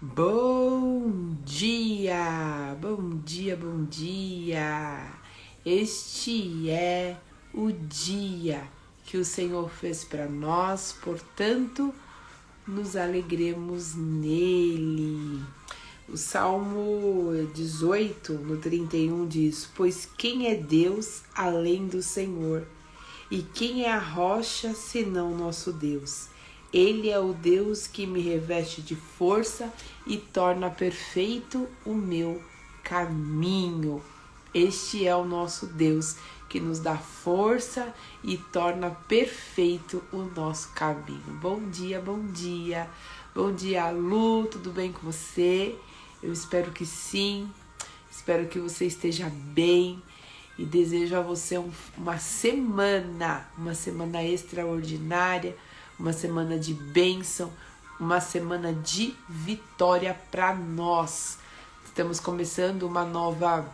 Bom dia, bom dia, bom dia. Este é o dia que o Senhor fez para nós, portanto, nos alegremos nele. O Salmo 18, no 31, diz: Pois quem é Deus além do Senhor? E quem é a rocha senão nosso Deus? Ele é o Deus que me reveste de força e torna perfeito o meu caminho. Este é o nosso Deus que nos dá força e torna perfeito o nosso caminho. Bom dia, bom dia. Bom dia, Lu, tudo bem com você? Eu espero que sim, espero que você esteja bem e desejo a você uma semana extraordinária, uma semana de bênção, uma semana de vitória para nós. Estamos começando uma nova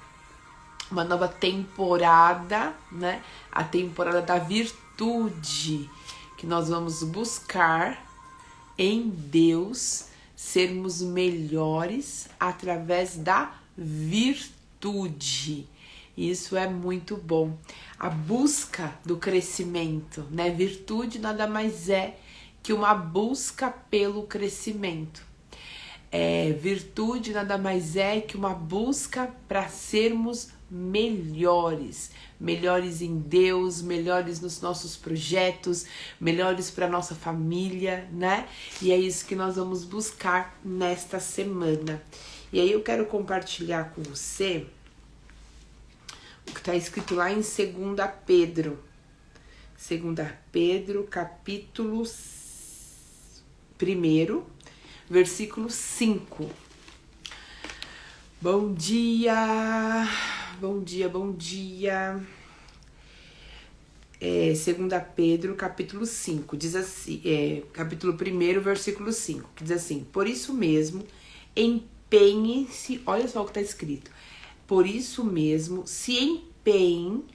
temporada, né? A temporada da virtude, que nós vamos buscar em Deus sermos melhores através da virtude. Isso é muito bom. A busca do crescimento, né? Virtude nada mais é que uma busca pelo crescimento. Virtude nada mais é que uma busca para sermos melhores. Melhores em Deus, melhores nos nossos projetos, melhores para nossa família, né? E é isso que nós vamos buscar nesta semana. E aí eu quero compartilhar com você o que está escrito lá em 2 Pedro. 2 Pedro, capítulo 1, versículo 5. Bom dia, bom dia, bom dia. 2 Pedro, capítulo 5, diz assim, capítulo 1, versículo 5, que diz assim: Por isso mesmo, empenhe-se, olha só o que está escrito. Por isso mesmo, se empenhe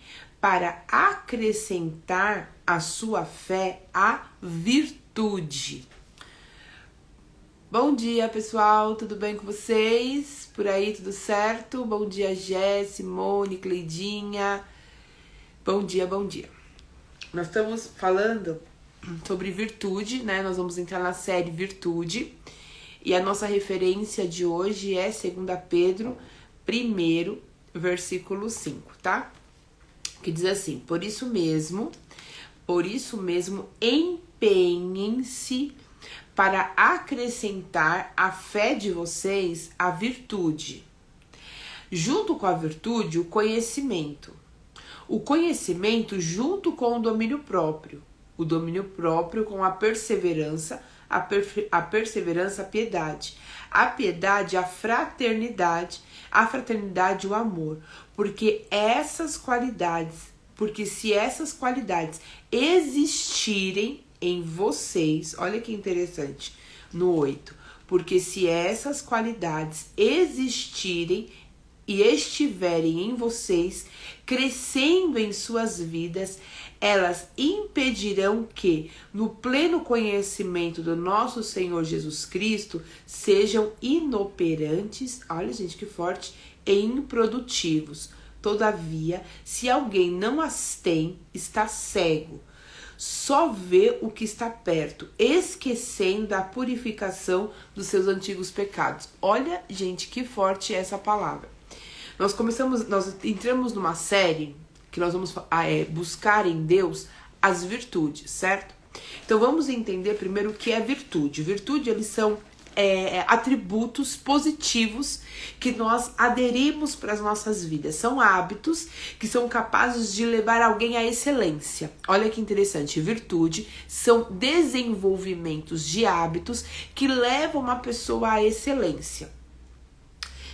para acrescentar à sua fé a virtude. Bom dia, pessoal, tudo bem com vocês? Por aí, tudo certo? Bom dia, Jé, Simone, Cleidinha. Bom dia, bom dia. Nós estamos falando sobre virtude, né? Nós vamos entrar na série Virtude. E a nossa referência de hoje é 2 Pedro 1, versículo 5, tá? Que diz assim: Por isso mesmo, empenhem-se para acrescentar à fé de vocês a virtude. Junto com a virtude, o conhecimento. O conhecimento junto com o domínio próprio. O domínio próprio com a perseverança, a perseverança, a piedade. A piedade, a fraternidade, o amor. Porque se essas qualidades existirem em vocês, olha que interessante, no 8, porque se essas qualidades existirem e estiverem em vocês, crescendo em suas vidas, elas impedirão que, no pleno conhecimento do nosso Senhor Jesus Cristo, sejam inoperantes, olha gente que forte, e improdutivos. Todavia, se alguém não as tem, está cego. Só vê o que está perto, esquecendo a purificação dos seus antigos pecados. Olha, gente, que forte é essa palavra. Nós entramos numa série que nós vamos buscar em Deus as virtudes, certo? Então vamos entender primeiro o que é virtude. Virtude, eles são atributos positivos que nós aderimos para as nossas vidas. São hábitos que são capazes de levar alguém à excelência. Olha que interessante, virtude são desenvolvimentos de hábitos que levam uma pessoa à excelência.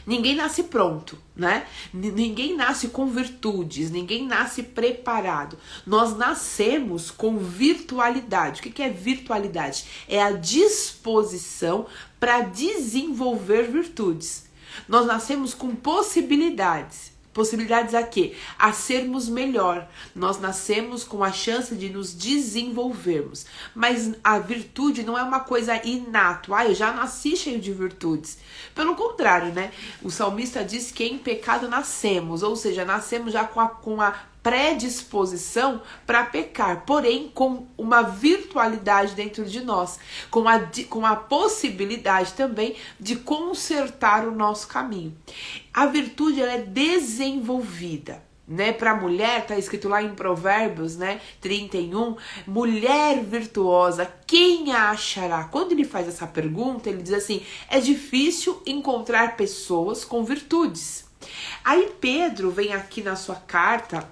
Ninguém nasce pronto, né? Ninguém nasce com virtudes, ninguém nasce preparado. Nós nascemos com virtualidade. O que é virtualidade? É a disposição para desenvolver virtudes. Nós nascemos com possibilidades. possibilidades a quê? A sermos melhor. Nós nascemos com a chance de nos desenvolvermos. Mas a virtude não é uma coisa inata. Eu já nasci cheio de virtudes. Pelo contrário, né? O salmista diz que em pecado nascemos. Ou seja, nascemos já com a predisposição para pecar, porém com uma virtualidade dentro de nós, com a possibilidade também de consertar o nosso caminho. A virtude, ela é desenvolvida, né? Para a mulher, tá escrito lá em Provérbios, né, 31, mulher virtuosa, quem a achará? Quando ele faz essa pergunta, ele diz assim, é difícil encontrar pessoas com virtudes. Aí Pedro vem aqui na sua carta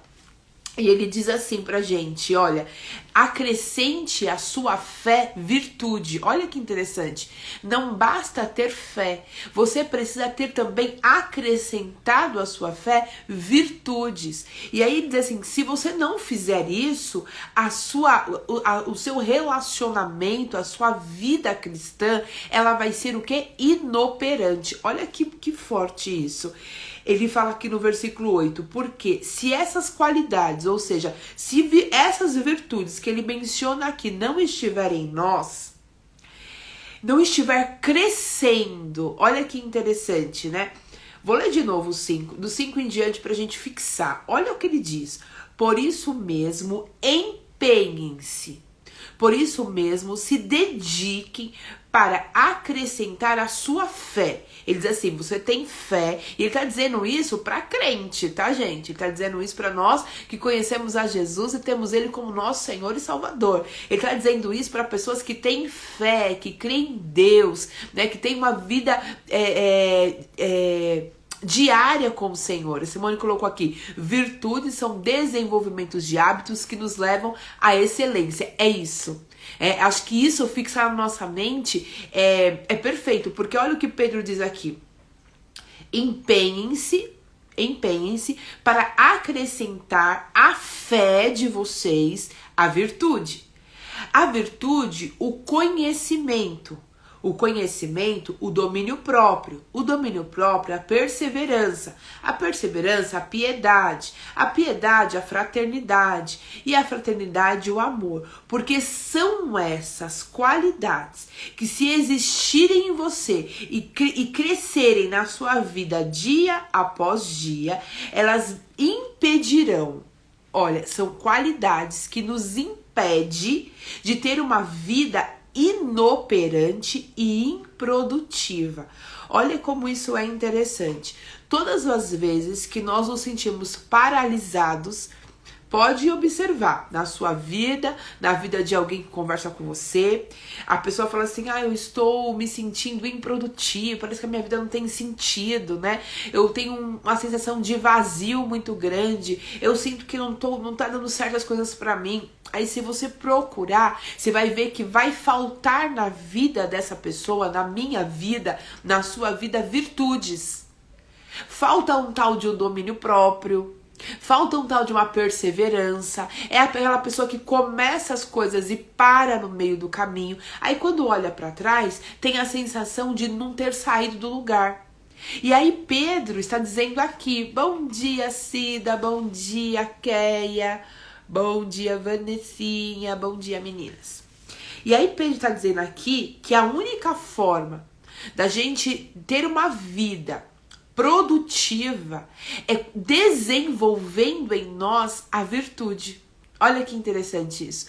e ele diz assim pra gente, olha, acrescente a sua fé virtude. Olha que interessante. Não basta ter fé, você precisa ter também acrescentado à sua fé virtudes. E aí ele diz assim, se você não fizer isso, o seu relacionamento, a sua vida cristã, ela vai ser o quê? Inoperante. Olha que forte isso. Ele fala aqui no versículo 8, porque se essas qualidades, ou seja, se essas virtudes que ele menciona aqui não estiverem em nós, não estiver crescendo, olha que interessante, né? Vou ler de novo o 5, do 5 em diante pra gente fixar. Olha o que ele diz. Por isso mesmo, empenhem-se. Por isso mesmo, se dediquem para acrescentar a sua fé. Ele diz assim, você tem fé, e ele tá dizendo isso pra crente, tá, gente? Ele tá dizendo isso pra nós que conhecemos a Jesus e temos ele como nosso Senhor e Salvador. Ele tá dizendo isso pra pessoas que têm fé, que creem em Deus, né, que tem uma vida diária com o Senhor. A Simone colocou aqui, virtudes são desenvolvimentos de hábitos que nos levam à excelência. É isso. Acho que isso fixar na nossa mente é perfeito, porque olha o que Pedro diz aqui. Empenhem-se para acrescentar à fé de vocês a virtude. A virtude, o conhecimento. O conhecimento, o domínio próprio. O domínio próprio, a perseverança. A perseverança, a piedade. A piedade, a fraternidade. E a fraternidade, o amor. Porque são essas qualidades que, se existirem em você e crescerem na sua vida dia após dia, elas impedirão. Olha, são qualidades que nos impedem de ter uma vida inoperante e improdutiva. Olha como isso é interessante. Todas as vezes que nós nos sentimos paralisados, pode observar na sua vida, na vida de alguém que conversa com você, a pessoa fala assim, eu estou me sentindo improdutivo, parece que a minha vida não tem sentido, né? Eu tenho uma sensação de vazio muito grande, eu sinto que não tá dando certo as coisas pra mim. Aí se você procurar, você vai ver que vai faltar na vida dessa pessoa, na minha vida, na sua vida, virtudes. Falta um tal de um domínio próprio, falta um tal de uma perseverança. É aquela pessoa que começa as coisas e para no meio do caminho. Aí quando olha para trás, tem a sensação de não ter saído do lugar. E aí Pedro está dizendo aqui, bom dia Cida, bom dia Keia, bom dia Vanessinha, bom dia meninas. E aí Pedro está dizendo aqui que a única forma da gente ter uma vida produtiva é desenvolvendo em nós a virtude. Olha que interessante isso.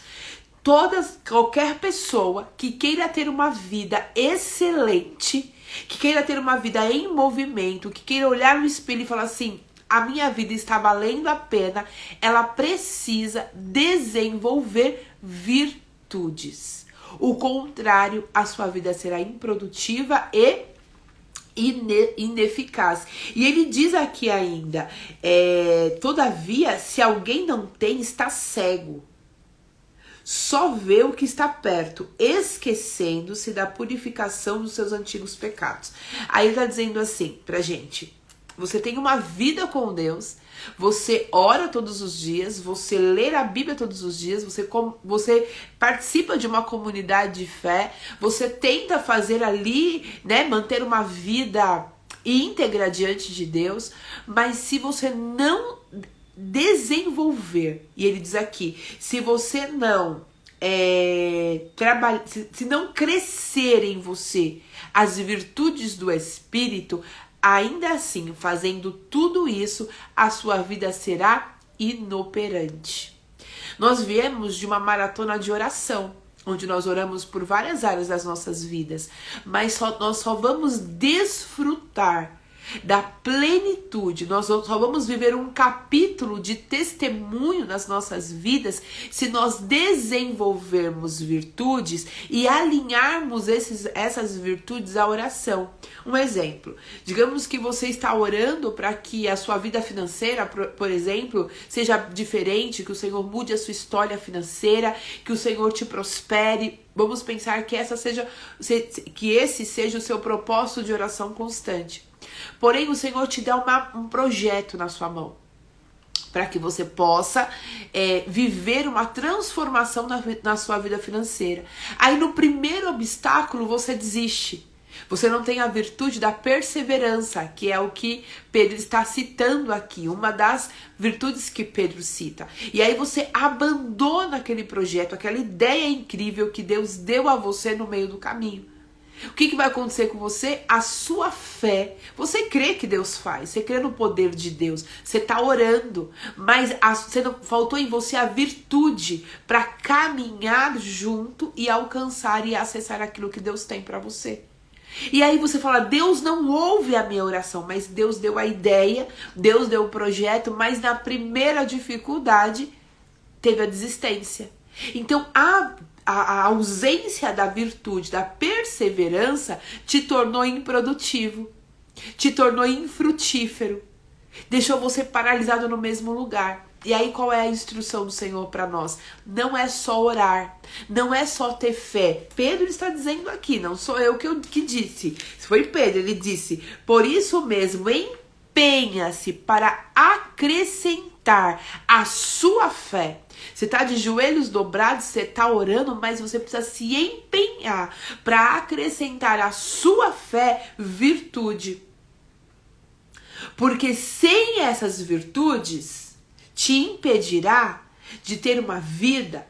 Qualquer pessoa que queira ter uma vida excelente, que queira ter uma vida em movimento, que queira olhar no espelho e falar assim, a minha vida está valendo a pena, ela precisa desenvolver virtudes. O contrário, a sua vida será improdutiva e ineficaz. E ele diz aqui ainda, todavia, se alguém não tem, está cego. Só vê o que está perto, esquecendo-se da purificação dos seus antigos pecados. Aí ele está dizendo assim pra gente, você tem uma vida com Deus, você ora todos os dias, você lê a Bíblia todos os dias, você participa de uma comunidade de fé, você tenta fazer ali, né, manter uma vida íntegra diante de Deus, mas se você não desenvolver, e ele diz aqui, se você não se não crescer em você as virtudes do Espírito, ainda assim, fazendo tudo isso, a sua vida será inoperante. Nós viemos de uma maratona de oração, onde nós oramos por várias áreas das nossas vidas, mas nós só vamos desfrutar da plenitude, nós só vamos viver um capítulo de testemunho nas nossas vidas se nós desenvolvermos virtudes e alinharmos essas virtudes à oração. Um exemplo, digamos que você está orando para que a sua vida financeira, por exemplo, seja diferente, que o Senhor mude a sua história financeira, que o Senhor te prospere. Vamos pensar que esse seja o seu propósito de oração constante. Porém, o Senhor te dá um projeto na sua mão, para que você possa viver uma transformação na sua vida financeira. Aí no primeiro obstáculo você desiste. Você não tem a virtude da perseverança, que é o que Pedro está citando aqui, uma das virtudes que Pedro cita. E aí você abandona aquele projeto, aquela ideia incrível que Deus deu a você no meio do caminho. O que vai acontecer com você? A sua fé. Você crê que Deus faz, você crê no poder de Deus, você está orando, mas faltou em você a virtude para caminhar junto e alcançar e acessar aquilo que Deus tem para você. E aí você fala, Deus não ouve a minha oração, mas Deus deu a ideia, Deus deu o projeto, mas na primeira dificuldade teve a desistência. Então a ausência da virtude, da perseverança, te tornou improdutivo, te tornou infrutífero, deixou você paralisado no mesmo lugar. E aí qual é a instrução do Senhor para nós? Não é só orar, não é só ter fé. Pedro está dizendo aqui, não sou eu que disse, foi Pedro, ele disse, por isso mesmo empenha-se para acrescentar a sua fé. Você está de joelhos dobrados, você está orando, mas você precisa se empenhar para acrescentar à sua fé virtude. Porque sem essas virtudes, te impedirá de ter uma vida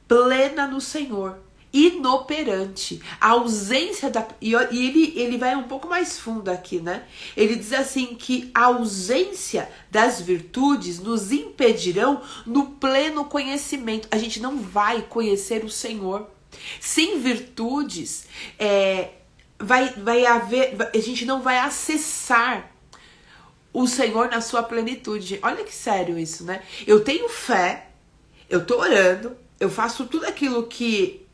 plena no Senhor, inoperante. A ausência da... E ele vai um pouco mais fundo aqui, né? Ele diz assim que a ausência das virtudes nos impedirão no pleno conhecimento. A gente não vai conhecer o Senhor. Sem virtudes, a gente não vai acessar o Senhor na sua plenitude. Olha que sério isso, né? Eu tenho fé, eu tô orando, eu faço tudo aquilo que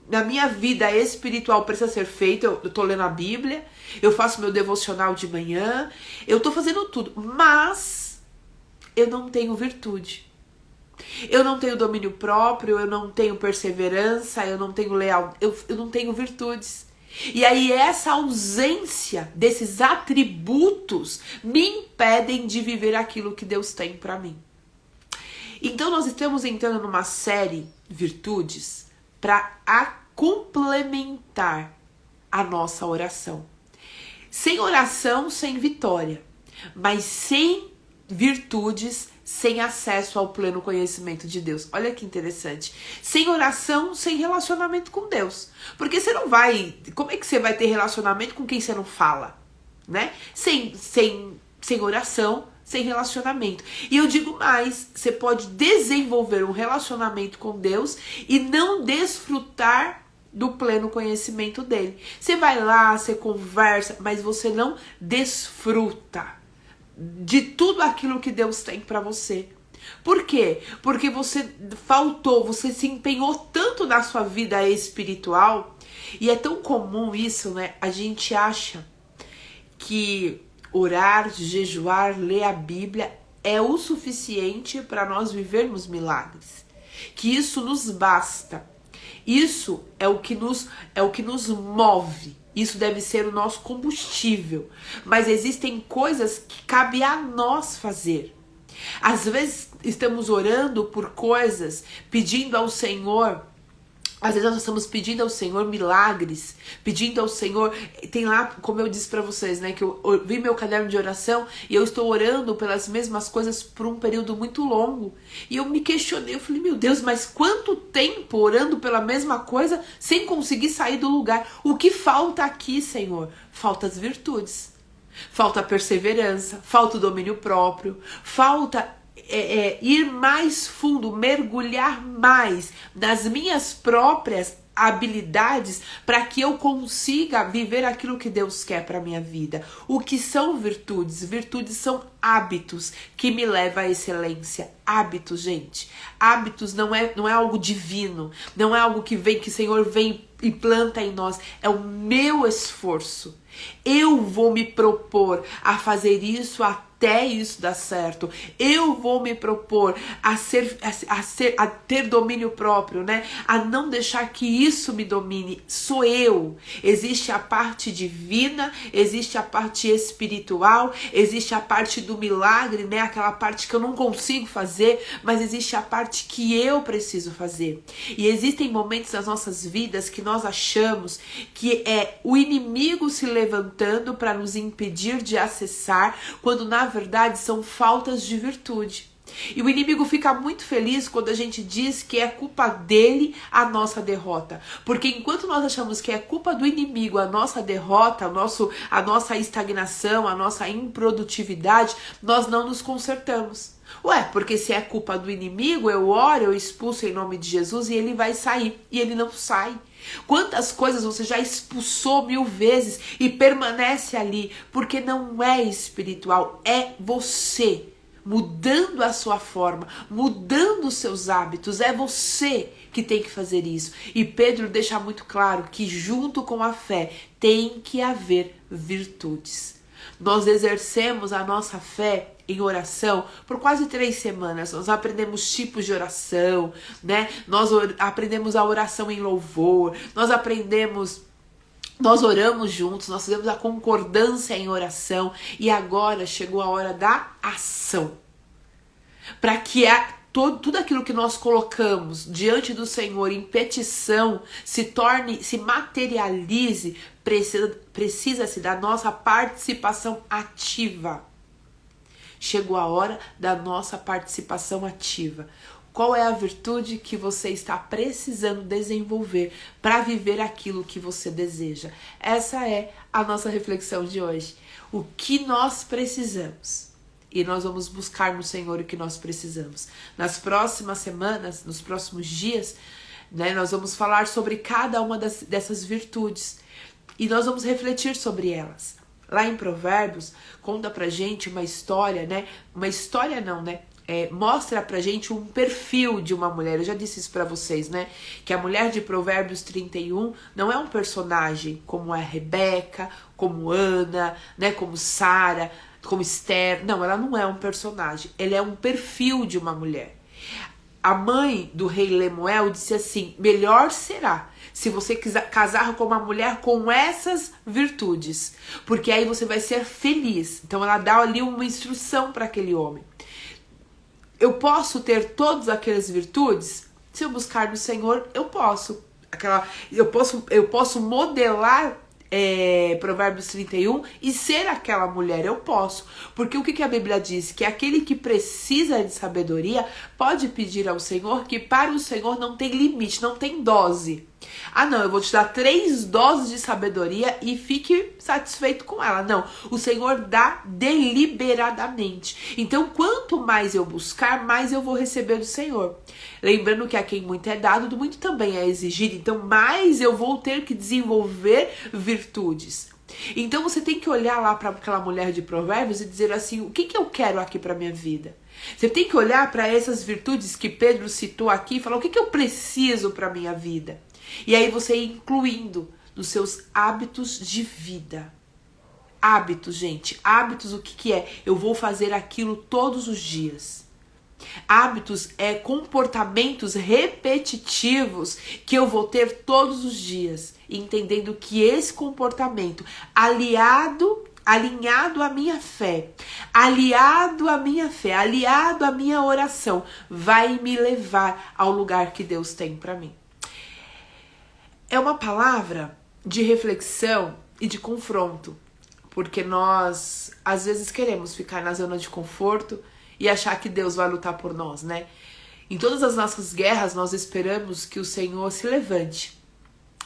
na minha vida espiritual precisa ser feito. Eu tô lendo a Bíblia, eu faço meu devocional de manhã, eu tô fazendo tudo, mas eu não tenho virtude. Eu não tenho domínio próprio, eu não tenho perseverança, eu não tenho eu não tenho virtudes. E aí essa ausência desses atributos me impedem de viver aquilo que Deus tem para mim. Então nós estamos entrando numa série virtudes para complementar a nossa oração. Sem oração, sem vitória, mas sem virtudes, sem acesso ao pleno conhecimento de Deus. Olha que interessante. Sem oração, sem relacionamento com Deus. Porque você não vai... Como é que você vai ter relacionamento com quem você não fala? Né? Sem oração, sem relacionamento. E eu digo mais, você pode desenvolver um relacionamento com Deus e não desfrutar do pleno conhecimento dele. Você vai lá, você conversa, mas você não desfruta de tudo aquilo que Deus tem para você. Por quê? Porque você se empenhou tanto na sua vida espiritual, e é tão comum isso, né? A gente acha que orar, jejuar, ler a Bíblia é o suficiente para nós vivermos milagres. Que isso nos basta. Isso é o que nos move. Isso deve ser o nosso combustível. Mas existem coisas que cabe a nós fazer. Às vezes estamos orando por coisas, pedindo ao Senhor Às vezes nós estamos pedindo ao Senhor milagres, pedindo ao Senhor, tem lá, como eu disse pra vocês, né, que eu vi meu caderno de oração e eu estou orando pelas mesmas coisas por um período muito longo. E eu me questionei, eu falei, meu Deus, mas quanto tempo orando pela mesma coisa sem conseguir sair do lugar? O que falta aqui, Senhor? Falta as virtudes, falta a perseverança, falta o domínio próprio, falta ir mais fundo, mergulhar mais nas minhas próprias habilidades para que eu consiga viver aquilo que Deus quer para minha vida. O que são virtudes? Virtudes são hábitos que me levam à excelência. Hábitos, gente. Hábitos não é algo divino, não é algo que o Senhor vem e planta em nós. É o meu esforço. Eu vou me propor a fazer isso até isso dar certo. Eu vou me propor a ter domínio próprio, né? A não deixar que isso me domine. Sou eu. Existe a parte divina, existe a parte espiritual, existe a parte do milagre, né? Aquela parte que eu não consigo fazer, mas existe a parte que eu preciso fazer. E existem momentos nas nossas vidas que nós achamos que é o inimigo se levantando para nos impedir de acessar, quando na verdade são faltas de virtude. E o inimigo fica muito feliz quando a gente diz que é culpa dele a nossa derrota. Porque enquanto nós achamos que é culpa do inimigo a nossa derrota, a nossa estagnação, a nossa improdutividade, nós não nos consertamos. Ué, porque se é culpa do inimigo, eu oro, eu expulso em nome de Jesus e ele vai sair. E ele não sai. Quantas coisas você já expulsou 1000 vezes e permanece ali? Porque não é espiritual, é você mudando a sua forma, mudando os seus hábitos. É você que tem que fazer isso. E Pedro deixa muito claro que junto com a fé tem que haver virtudes. Nós exercemos a nossa fé em oração por quase 3 semanas. Nós aprendemos tipos de oração, né? Nós aprendemos a oração em louvor, nós oramos juntos, nós fizemos a concordância em oração e agora chegou a hora da ação. Para que tudo aquilo que nós colocamos diante do Senhor em petição se materialize, precisa-se da nossa participação ativa. Chegou a hora da nossa participação ativa. Qual é a virtude que você está precisando desenvolver para viver aquilo que você deseja? Essa é a nossa reflexão de hoje. O que nós precisamos? E nós vamos buscar no Senhor o que nós precisamos. Nas próximas semanas, nos próximos dias, né, nós vamos falar sobre cada uma dessas virtudes. E nós vamos refletir sobre elas. Lá em Provérbios, conta pra gente uma história, né? Uma história não, né? Mostra pra gente um perfil de uma mulher. Eu já disse isso pra vocês, né? Que a mulher de Provérbios 31 não é um personagem como é Rebeca, como Ana, né? Como Sara, como Esther. Não, ela não é um personagem. Ela é um perfil de uma mulher. A mãe do rei Lemuel disse assim: melhor será se você quiser casar com uma mulher com essas virtudes, porque aí você vai ser feliz. Então ela dá ali uma instrução para aquele homem. Eu posso ter todas aquelas virtudes? Se eu buscar no Senhor, eu posso. Eu posso modelar Provérbios 31 e ser aquela mulher, eu posso. Porque o que a Bíblia diz? Que aquele que precisa de sabedoria pode pedir ao Senhor, que para o Senhor não tem limite, não tem dose. Ah não, eu vou te dar 3 doses de sabedoria e fique satisfeito com ela. Não, o Senhor dá deliberadamente. Então quanto mais eu buscar, mais eu vou receber do Senhor. Lembrando que a quem muito é dado, do muito também é exigido. Então mais eu vou ter que desenvolver virtudes. Então você tem que olhar lá para aquela mulher de Provérbios e dizer assim: o que eu quero aqui para minha vida? Você tem que olhar para essas virtudes que Pedro citou aqui e falar: o que eu preciso para minha vida? E aí você ir incluindo nos seus hábitos de vida. Hábitos, gente. Hábitos, o que é? Eu vou fazer aquilo todos os dias. Hábitos é comportamentos repetitivos que eu vou ter todos os dias, entendendo que esse comportamento alinhado à minha fé, aliado à minha oração, vai me levar ao lugar que Deus tem para mim. é uma palavra de reflexão e de confronto, porque nós às vezes queremos ficar na zona de conforto e achar que Deus vai lutar por nós, né? Em todas as nossas guerras nós esperamos que o Senhor se levante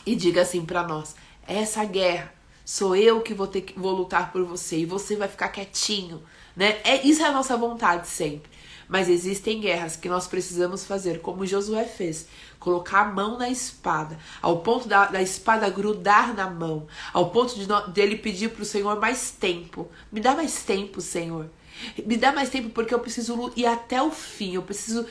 e diga assim para nós: essa guerra sou eu que vou lutar por você e você vai ficar quietinho, né? Isso é a nossa vontade sempre. Mas existem guerras que nós precisamos fazer, como Josué fez, colocar a mão na espada, ao ponto da espada grudar na mão, ao ponto dele pedir para o Senhor mais tempo. Me dá mais tempo, Senhor. Me dá mais tempo porque eu preciso ir até o fim, eu preciso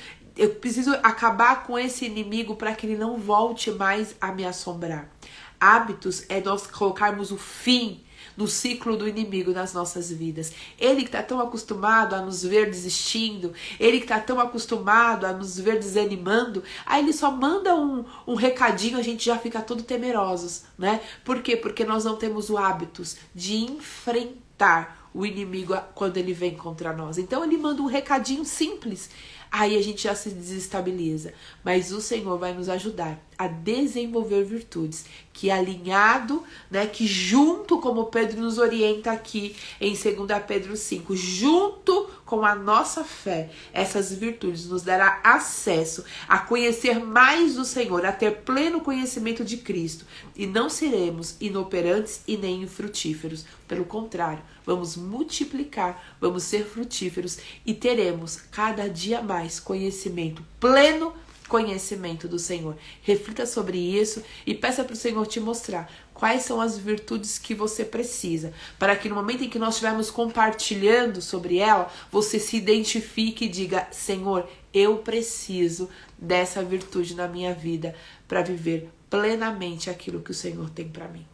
acabar com esse inimigo para que ele não volte mais a me assombrar. Hábitos é nós colocarmos o fim no ciclo do inimigo nas nossas vidas. Ele que está tão acostumado a nos ver desistindo, ele que está tão acostumado a nos ver desanimando, aí ele só manda um recadinho, a gente já fica todo temerosos, né? Por quê? Porque nós não temos o hábito de enfrentar o inimigo quando ele vem contra nós. Então ele manda um recadinho simples, aí a gente já se desestabiliza. Mas o Senhor vai nos ajudar a desenvolver virtudes que alinhado, né, que junto, como Pedro nos orienta aqui em 2 Pedro 5, junto com a nossa fé, essas virtudes nos dará acesso a conhecer mais do Senhor, a ter pleno conhecimento de Cristo, e não seremos inoperantes e nem infrutíferos. Pelo contrário, vamos multiplicar, vamos ser frutíferos e teremos cada dia mais conhecimento, pleno conhecimento do Senhor. Reflita sobre isso e peça para o Senhor te mostrar quais são as virtudes que você precisa, para que no momento em que nós estivermos compartilhando sobre ela, você se identifique e diga: Senhor, eu preciso dessa virtude na minha vida para viver plenamente aquilo que o Senhor tem para mim.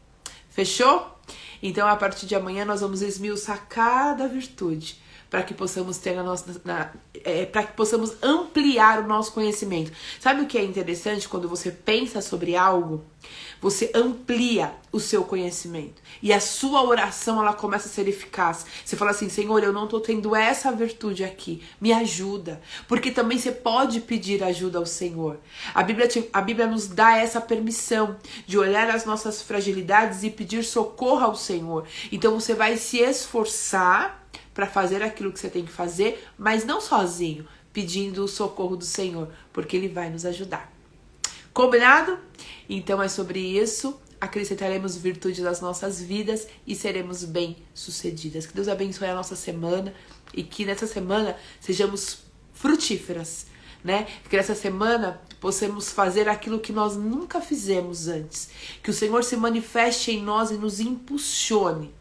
Fechou? Então, a partir de amanhã, nós vamos esmiuçar cada virtude para que possamos ter para que possamos ampliar o nosso conhecimento. Sabe o que é interessante? Quando você pensa sobre algo, você amplia o seu conhecimento e a sua oração ela começa a ser eficaz. Você fala assim: Senhor, eu não estou tendo essa virtude aqui, me ajuda. Porque também você pode pedir ajuda ao Senhor. A Bíblia nos dá essa permissão de olhar as nossas fragilidades e pedir socorro ao Senhor. Então você vai se esforçar para fazer aquilo que você tem que fazer, mas não sozinho, pedindo o socorro do Senhor, porque Ele vai nos ajudar. Combinado? Então é sobre isso. Acrescentaremos virtude nas nossas vidas e seremos bem-sucedidas. Que Deus abençoe a nossa semana e que nessa semana sejamos frutíferas, né? Que nessa semana possamos fazer aquilo que nós nunca fizemos antes. Que o Senhor se manifeste em nós e nos impulsione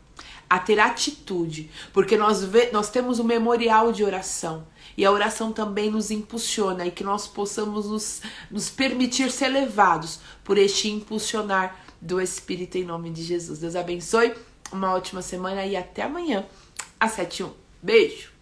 a ter atitude, porque nós temos um memorial de oração, e a oração também nos impulsiona, e que nós possamos nos permitir ser levados por este impulsionar do Espírito em nome de Jesus. Deus abençoe, uma ótima semana e até amanhã às 7h01. Beijo!